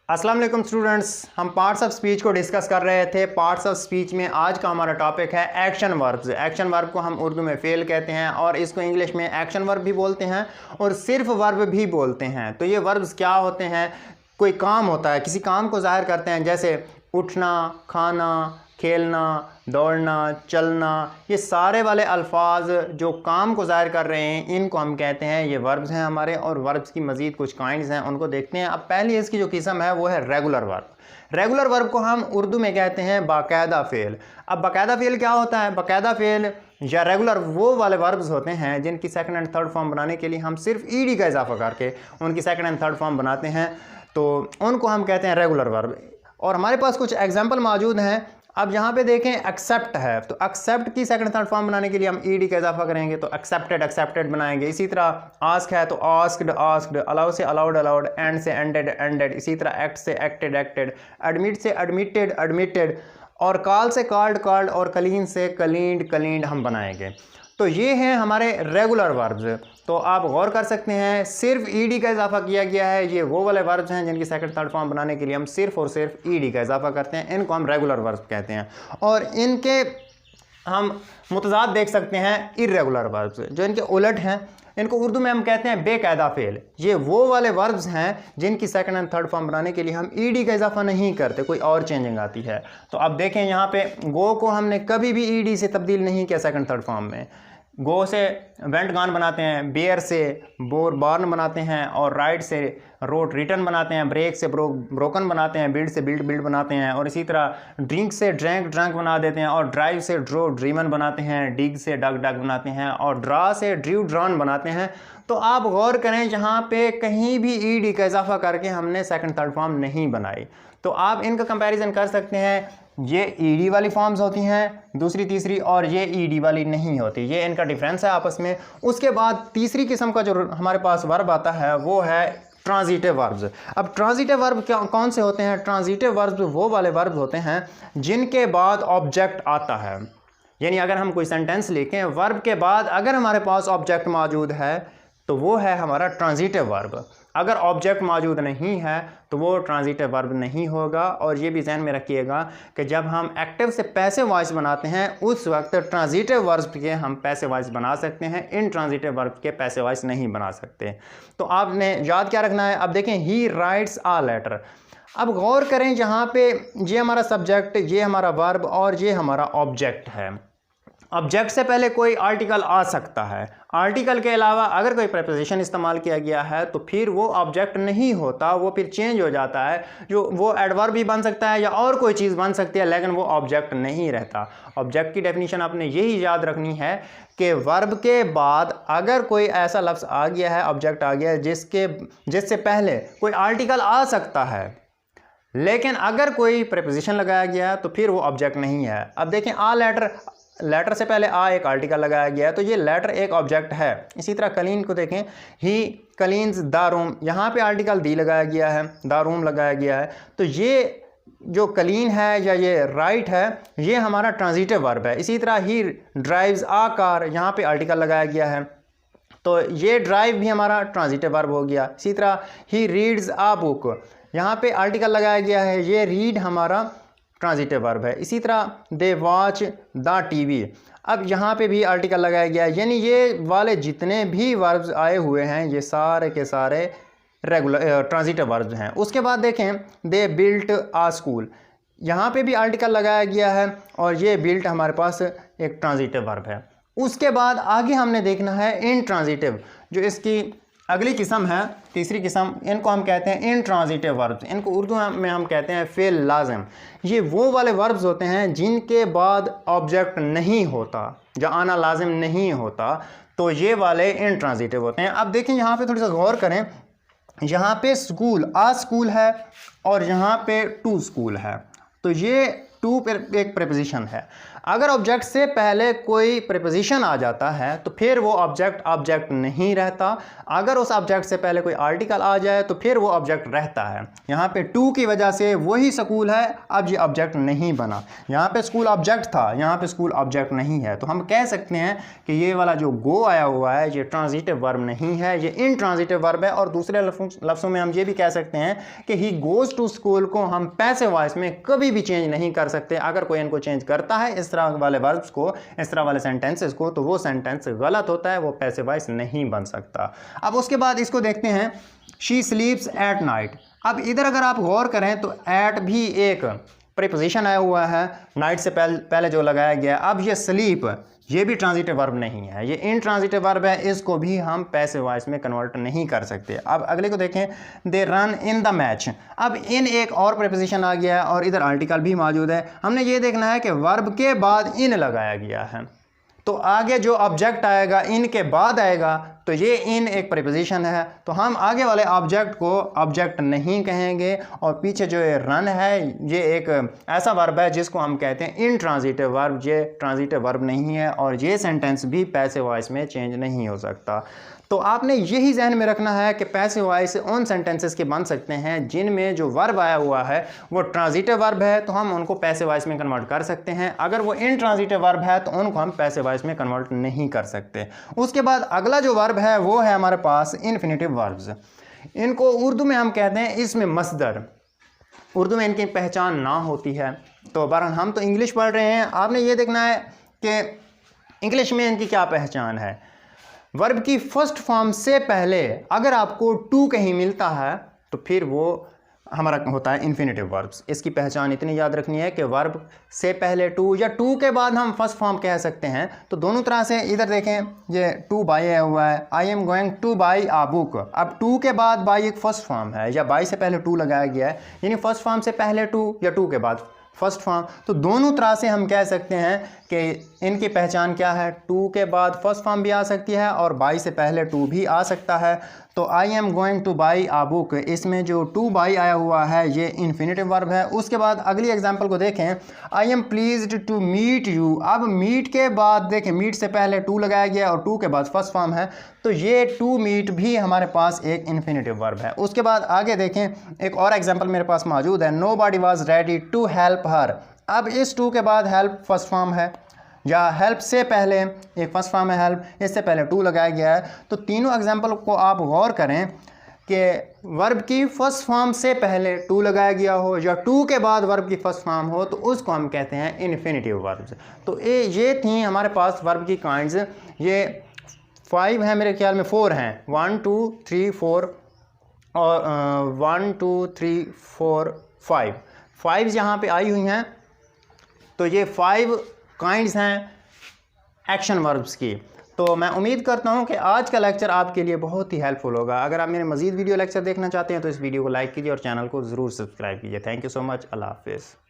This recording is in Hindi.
अस्सलाम वालेकुम स्टूडेंट्स, हम पार्ट्स ऑफ स्पीच को डिस्कस कर रहे थे। पार्ट्स ऑफ स्पीच में आज का हमारा टॉपिक है एक्शन वर्ब्स। एक्शन वर्ब को हम उर्दू में फेल कहते हैं और इसको इंग्लिश में एक्शन वर्ब भी बोलते हैं और सिर्फ वर्ब भी बोलते हैं। तो ये वर्ब्स क्या होते हैं? कोई काम होता है, किसी काम को जाहिर करते हैं, जैसे उठना, खाना, खेलना, दौड़ना, चलना। ये सारे वाले अल्फाज जो काम को ज़ाहिर कर रहे हैं, इनको हम कहते हैं ये वर्ब्स हैं हमारे। और वर्ब्स की मज़ीद कुछ काइंड्स हैं, उनको देखते हैं। अब पहली इसकी जो किस्म है वो है रेगुलर वर्ब। रेगुलर वर्ब को हम उर्दू में कहते हैं बाकायदा फ़ेल। अब बाकायदा फ़ेल क्या होता है? बाकायदा फ़ेल या रेगुलर वो वाले वर्ब्स होते हैं जिनकी सेकंड एंड थर्ड फॉर्म बनाने के लिए हम सिर्फ ईडी का इजाफा करके उनकी सेकंड एंड थर्ड फॉर्म बनाते हैं, तो उनको हम कहते हैं रेगुलर वर्ब। और हमारे पास कुछ एग्जाम्पल मौजूद हैं। अब यहाँ पे देखें, एक्सेप्ट है, तो एक्सेप्ट की सेकंड थर्ड फॉर्म बनाने के लिए हम ईडी का इजाफा करेंगे, तो एक्सेप्टेड एक्सेप्टेड बनाएंगे। इसी तरह आस्क है तो आस्क्ड आस्क्ड, अलाउ से अलाउड अलाउड, एंड से एंडेड एंडेड। इसी तरह एक्ट से एक्टेड एक्टेड, एडमिट से एडमिटेड एडमिटेड, और कॉल से कॉल्ड कॉल्ड, और क्लीन से क्लीन्ड क्लीन्ड हम बनाएंगे। तो ये हैं हमारे रेगुलर वर्ब्स। तो आप गौर कर सकते हैं, सिर्फ ईडी का इजाफा किया गया है। ये वो वाले वर्ब्स हैं जिनकी सेकंड थर्ड फॉर्म बनाने के लिए हम सिर्फ और सिर्फ ईडी का इजाफा करते हैं। इनको हम रेगुलर वर्ब्स कहते हैं। और इनके हम मुतज़ाद देख सकते हैं इर्रेगुलर वर्ब्स, जो इनके उलट हैं। इनको उर्दू में हम कहते हैं बेकायदा फ़ेल। ये वो वाले वर्ब्स हैं जिनकी सेकंड एंड थर्ड फॉर्म बनाने के लिए हम ईडी का इजाफा नहीं करते, कोई और चेंजिंग आती है। तो अब देखें, यहाँ पे गो को हमने कभी भी ईडी से तब्दील नहीं किया सेकंड थर्ड फॉर्म में। गो से वेंट गान बनाते हैं, बेयर से बोर बार्न बनाते हैं, और राइट से रोट रिटर्न बनाते हैं, ब्रेक से ब्रोकन बनाते हैं, बिल्ड से बिल्ड बिल्ड बनाते हैं, और इसी तरह ड्रिंक से ड्रैंक ड्रंक बना देते हैं, और ड्राइव से ड्रो ड्रीमन बनाते हैं, डिग से डग डग बनाते हैं, और ड्रा से ड्रीव ड्रॉन बनाते हैं। तो आप गौर करें, जहाँ पे कहीं भी ईडी का इजाफा करके हमने सेकंड थर्ड फॉर्म नहीं बनाई। तो आप इनका कंपैरिजन कर सकते हैं, ये ईडी वाली फॉर्म्स होती हैं दूसरी तीसरी, और ये ईडी वाली नहीं होती। ये इनका डिफरेंस है आपस में। उसके बाद तीसरी किस्म का जो हमारे पास वर्ब आता है वो है ट्रांजिटिव वर्ब्स। अब ट्रांजिटिव वर्ब कौन से होते हैं? ट्रांजिटिव वर्ब्स वो वाले वर्ब होते हैं जिनके बाद ऑब्जेक्ट आता है। यानी अगर हम कोई सेंटेंस लिखें, वर्ब के बाद अगर हमारे पास ऑब्जेक्ट मौजूद है तो वो है हमारा ट्रांजिटिव वर्ब। अगर ऑब्जेक्ट मौजूद नहीं है तो वो ट्रांजिटिव वर्ब नहीं होगा। और ये भी ध्यान में रखिएगा कि जब हम एक्टिव से पैसिव वॉइस बनाते हैं उस वक्त ट्रांजिटिव वर्ब के हम पैसिव वॉइस बना सकते हैं, इन ट्रांजिटिव वर्ब के पैसिव वॉइस नहीं बना सकते। तो आपने याद क्या रखना है? अब देखें, ही राइट्स आ लेटर। अब गौर करें, यहाँ पे ये हमारा सब्जेक्ट, ये हमारा वर्ब, और ये हमारा ऑब्जेक्ट है। ऑब्जेक्ट से पहले कोई आर्टिकल आ सकता है। आर्टिकल के अलावा अगर कोई प्रेपोजिशन इस्तेमाल किया गया है तो फिर वो ऑब्जेक्ट नहीं होता, वो फिर चेंज हो जाता है। जो वो एडवर्ब भी बन सकता है या और कोई चीज़ बन सकती है, लेकिन वो ऑब्जेक्ट नहीं रहता। ऑब्जेक्ट की डेफिनेशन आपने यही याद रखनी है कि वर्ब के बाद अगर कोई ऐसा लफ्ज़ आ गया है, ऑब्जेक्ट आ गया है, जिससे पहले कोई आर्टिकल आ सकता है, लेकिन अगर कोई प्रेपोजिशन लगाया गया है तो फिर वो ऑब्जेक्ट नहीं है। अब देखें, आ लेटर, लेटर से पहले आ एक आर्टिकल लगाया गया है, तो ये लेटर एक ऑब्जेक्ट है। इसी तरह क्लीन को देखें, ही क्लीन्स द रूम, यहाँ पे आर्टिकल दी लगाया गया है, द रूम लगाया गया है। तो ये जो क्लीन है या ये राइट है, ये हमारा ट्रांजिटिव वर्ब है। इसी तरह ही ड्राइव्स आ कार, यहाँ पे आर्टिकल लगाया गया है, तो ये ड्राइव भी हमारा ट्रांजिटिव वर्ब हो गया। इसी तरह ही रीड्स आ बुक, यहाँ पे आर्टिकल लगाया गया है, ये रीड हमारा ट्रांजिटिव वर्ब है। इसी तरह दे वॉच द टीवी, अब यहाँ पे भी आर्टिकल लगाया गया है। यानी ये वाले जितने भी वर्ब्स आए हुए हैं ये सारे के सारे रेगुलर ट्रांजिटिव वर्ब्स हैं। उसके बाद देखें, दे बिल्ट आ स्कूल, यहाँ पे भी आर्टिकल लगाया गया है और ये बिल्ट हमारे पास एक ट्रांजिटिव वर्ब है। उसके बाद आगे हमने देखना है इनट्रांजिटिव, जो इसकी अगली किस्म है, तीसरी किस्म, इनको हम कहते हैं इनट्रांजिटिव वर्ब्स। इनको उर्दू में हम कहते हैं फेल लाजिम। ये वो वाले वर्ब्स होते हैं जिनके बाद ऑब्जेक्ट नहीं होता, जो आना लाजिम नहीं होता, तो ये वाले इनट्रांजिटिव होते हैं। अब देखें, यहाँ पे थोड़ी सा गौर करें, यहाँ पे स्कूल, आ स्कूल है, और यहाँ पे टू स्कूल है, तो ये टू पर एक प्रेपोजिशन है। अगर ऑब्जेक्ट से पहले कोई प्रीपोजिशन आ जाता है तो फिर वो ऑब्जेक्ट नहीं रहता। अगर उस ऑब्जेक्ट से पहले कोई आर्टिकल आ जाए तो फिर वो ऑब्जेक्ट रहता है। यहाँ पे टू की वजह से वही स्कूल है, अब ये ऑब्जेक्ट नहीं बना। यहाँ पे स्कूल ऑब्जेक्ट था, यहाँ पे स्कूल ऑब्जेक्ट नहीं है। तो हम कह सकते हैं कि ये वाला जो गो आया हुआ है ये ट्रांजिटिव वर्ब नहीं है, ये इनट्रांजिटिव वर्ब है। और दूसरे लफ्ज़ों में हम ये भी कह सकते हैं कि ही गोज़ टू स्कूल को हम पैसिव वॉइस में कभी भी चेंज नहीं कर सकते। अगर कोई इनको चेंज करता है इस तरह वाले वर्ब्स को, इस तरह वाले सेंटेंसेस को, तो वो सेंटेंस गलत होता है, वो पैसिव वॉइस नहीं बन सकता। अब उसके बाद इसको देखते हैं, शी स्लीप्स एट नाइट। अब इधर अगर आप गौर करें तो एट भी एक प्रीपोजिशन आया हुआ है, नाइट से पहले जो लगाया गया। अब ये स्लीप ये भी ट्रांजिटिव वर्ब नहीं है, ये इनट्रांजिटिव वर्ब है, इसको भी हम पैसिव वॉइस में कन्वर्ट नहीं कर सकते। अब अगले को देखें, they run in the match. अब इन एक और प्रीपोजिशन आ गया है और इधर आर्टिकल भी मौजूद है। हमने ये देखना है कि वर्ब के बाद इन लगाया गया है, तो आगे जो ऑब्जेक्ट आएगा इन के बाद आएगा, तो ये इन एक प्रीपोजिशन है, तो हम आगे वाले ऑब्जेक्ट को ऑब्जेक्ट नहीं कहेंगे। और पीछे जो ये रन है ये एक ऐसा वर्ब है जिसको हम कहते हैं इनट्रांजिटिव वर्ब, ये ट्रांजिटिव वर्ब नहीं है और ये सेंटेंस भी पैसिव वॉइस में चेंज नहीं हो सकता। तो आपने यही जहन में रखना है कि पैसिव वॉइस उन सेंटेंसेस के बन सकते हैं जिनमें जो वर्ब आया हुआ है वो ट्रांजिटिव वर्ब है, तो हम उनको पैसिव वॉइस में कन्वर्ट कर सकते हैं। अगर वो इनट्रांजिटिव वर्ब है तो उनको हम पैसिव वॉइस में कन्वर्ट नहीं कर सकते। उसके बाद अगला जो वर्ब है वो है हमारे पास इन्फिनिटिव वर्ब्स। इनको उर्दू में हम कहते हैं इसमें मसदर। उर्दू में इनकी पहचान ना होती है, तो बहरहाल हम तो इंग्लिश पढ़ रहे हैं, आपने ये देखना है कि इंग्लिश में इनकी क्या पहचान है। वर्ब की फर्स्ट फॉर्म से पहले अगर आपको टू कहीं मिलता है तो फिर वो हमारा होता है इन्फिनिटिव वर्ब्स। इसकी पहचान इतनी याद रखनी है कि वर्ब से पहले टू या टू के बाद हम फर्स्ट फॉर्म कह सकते हैं। तो दोनों तरह से इधर देखें, ये टू बाई आया हुआ है, I am going to buy a book. अब टू के बाद बाई एक फर्स्ट फॉर्म है या बाई से पहले टू लगाया गया है, यानी फर्स्ट फॉर्म से पहले टू या टू के बाद फर्स्ट फॉर्म। तो दोनों तरह से हम कह सकते हैं कि इनकी पहचान क्या है, टू के बाद फर्स्ट फॉर्म भी आ सकती है और बाई से पहले टू भी आ सकता है। तो I am going to buy a book, इसमें जो टू बाई आया हुआ है ये इन्फिनिटिव वर्ब है। उसके बाद अगली एग्जांपल को देखें, I am pleased to meet you. अब मीट के बाद देखें, मीट से पहले टू लगाया गया और टू के बाद फर्स्ट फॉर्म है, तो ये टू मीट भी हमारे पास एक इन्फिनिटिव वर्ब है। उसके बाद आगे देखें, एक और एग्जाम्पल मेरे पास मौजूद है, nobody was ready to help her. अब इस टू के बाद हेल्प फर्स्ट फॉर्म है या हेल्प से पहले एक फर्स्ट फॉर्म है हेल्प, इससे पहले टू लगाया गया है। तो तीनों एग्जाम्पल को आप गौर करें कि वर्ब की फर्स्ट फॉर्म से पहले टू लगाया गया हो या टू के बाद वर्ब की फर्स्ट फॉर्म हो, तो उसको हम कहते हैं इन्फिनिटिव वर्ब्स। तो ये थी हमारे पास वर्ब की काइंड्स। ये 5 हैं, मेरे ख्याल में 4 हैं, 1 2 3 4 और 1 2 3 4 5 यहाँ पे आई हुई हैं। तो ये 5 काइंड्स हैं एक्शन वर्ब्स की। तो मैं उम्मीद करता हूं कि आज का लेक्चर आपके लिए बहुत ही हेल्पफुल होगा। अगर आप मेरे मज़ीद वीडियो लेक्चर देखना चाहते हैं तो इस वीडियो को लाइक कीजिए और चैनल को ज़रूर सब्सक्राइब कीजिए। Thank you so much. अल्लाह हाफिज़।